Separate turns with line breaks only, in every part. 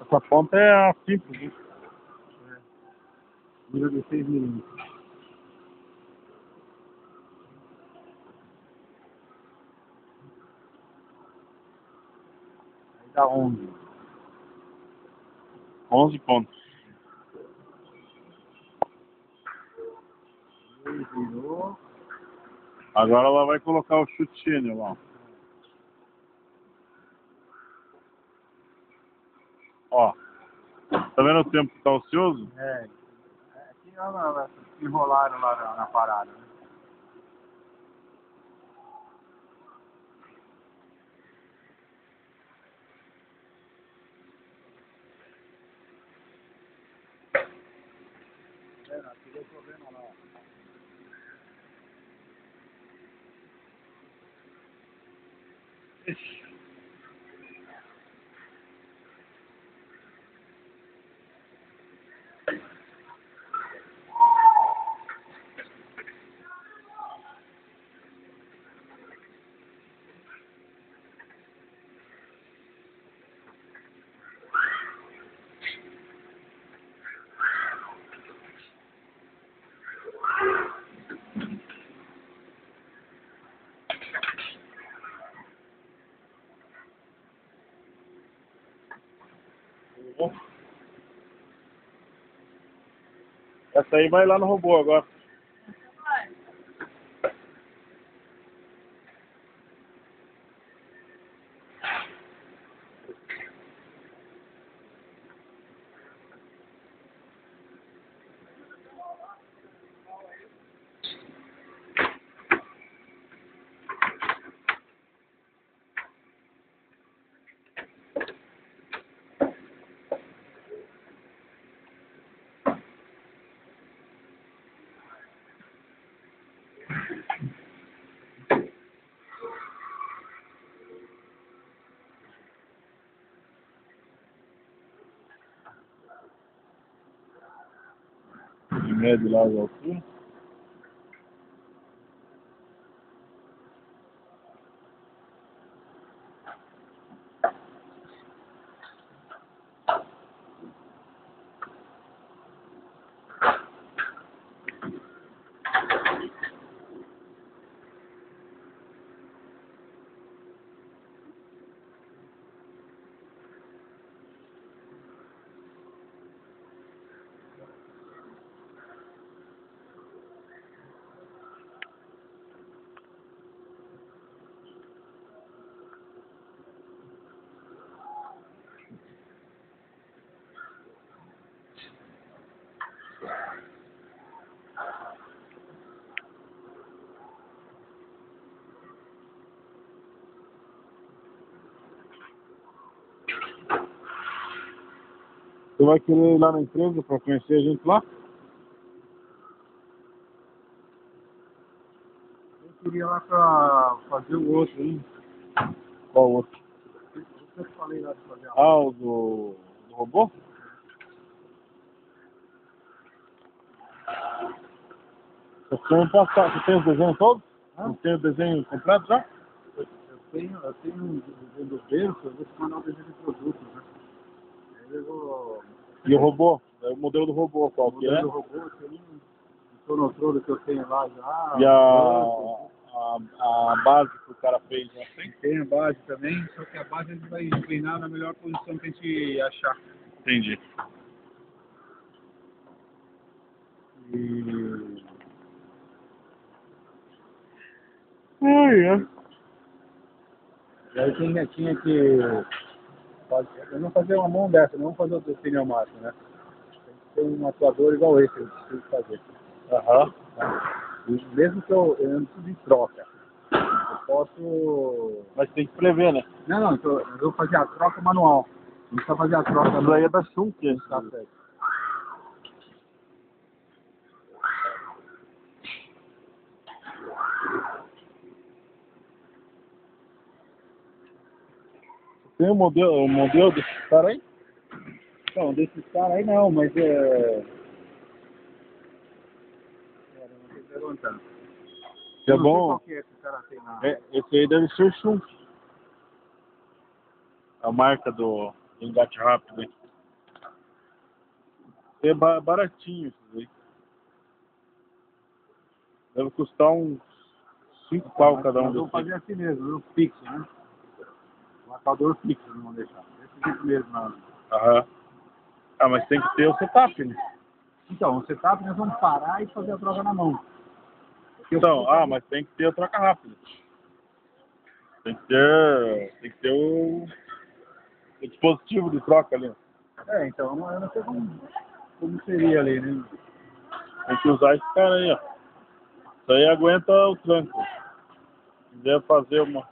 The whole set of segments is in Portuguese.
Essa ponta é a simples, né?
Mira de 6 milímetros. Aí dá 11.
11 pontos.
Aí virou.
Agora ela vai colocar o chutine lá. Ó. Tá vendo o tempo que tá ocioso?
É. Aqui elas enrolaram lá na parada, né? Aqui deu problema lá. Ixi.
Essa aí vai lá no robô agora. De médio lá de altura. Você vai querer ir lá na empresa para conhecer a gente lá?
Eu queria lá pra fazer o outro, hein?
Qual outro?
Eu te falei lá de fazer a
Ah, o do robô? Você tem passar, você tem os desenhos todos? Você tem o desenho completo já?
Eu tenho um desenho do berço, eu vou te mandar um desenho de produto, né? Aí eu vou.
E o robô? É o modelo do robô, qual
O
que é?
modelo do robô, tem um sonotrolo que eu tenho lá já.
E a base que o cara fez, não tem?
Tem a base também, só que a base a gente vai inclinar na melhor posição que a gente achar.
Entendi.
E
É.
aí tinha que eu não fazer uma mão dessa, não fazer o pneumático, né? Tem um atuador igual esse, eu preciso fazer.
Aham.
E mesmo que eu não preciso de troca, eu posso.
Mas tem que prever, né?
Não, eu vou fazer a troca manual. Não precisa fazer a troca
Isso aí é da Schunk.
Tá certo.
Tem o modelo desse cara aí?
Então, desses caras aí não, mas é. Não sei perguntando.
Que é
Eu não sei
bom.
qual que é que o cara tem lá.
Esse aí deve ser o Schunk. A marca do engate rápido aí. É baratinho isso aí. Deve custar uns 5 pau cada um.
Nós vamos fazer assim mesmo, fixo, né? Um atador fixo, não vamos deixar. Desse jeito mesmo, não.
Aham. Ah, mas tem que ter o setup, né?
Então, o setup nós vamos parar e fazer a troca na mão.
Então, mas tem que ter a troca rápida. Tem que ter o dispositivo de troca ali.
Então, eu não sei como seria ali, né?
Tem que usar esse cara aí, ó. Isso aí aguenta o tranco. Se quiser fazer uma...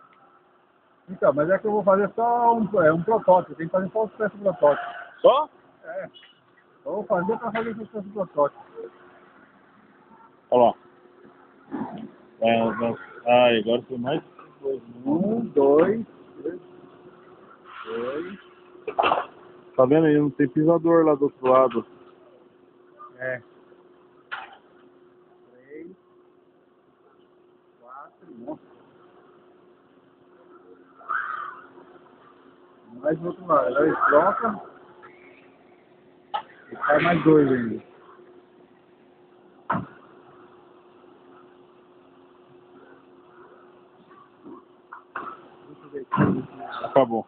Então, mas é que eu vou fazer só um protótipo, tem que fazer só os peças do protótipo.
Só?
Eu vou fazer para fazer os peças do protótipo.
Olha lá. Agora foi mais...
1, 2, 3.
Tá vendo aí? Não tem pisador lá do outro lado.
3, 4, nossa. Mais do outro lado. Agora eles trocam. E sai mais 2 ainda. Deixa eu ver aqui.
Acabou.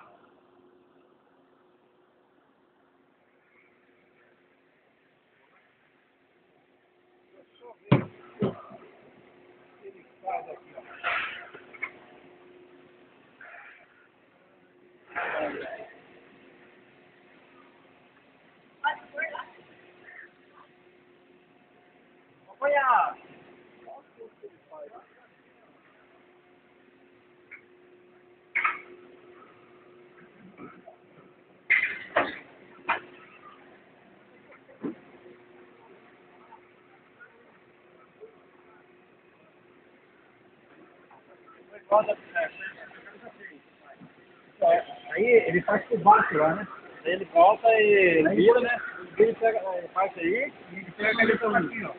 Aí ele faz por baixo lá, né?
Aí ele volta e
Aí
vira, né? Ele pega, faz aí e ele pega ele também.
Aqui, ó.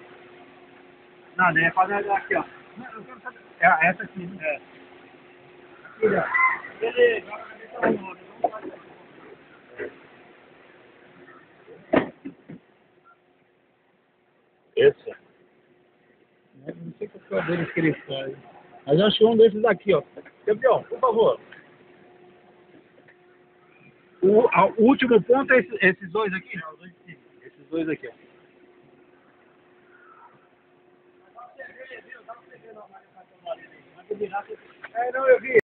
Não, daí é fazer aqui, ó. Não, eu quero saber. É essa aqui, né?
É.
Aqui, ó.
Ele joga na mesa um outro. Vamos fazer.
Esse?
Não sei qual é o deles que ele faz. Mas eu achei um desses daqui, ó.
Campeão, por favor.
O último ponto é esses dois aqui? Esses dois aqui, ó.
Não, eu vi.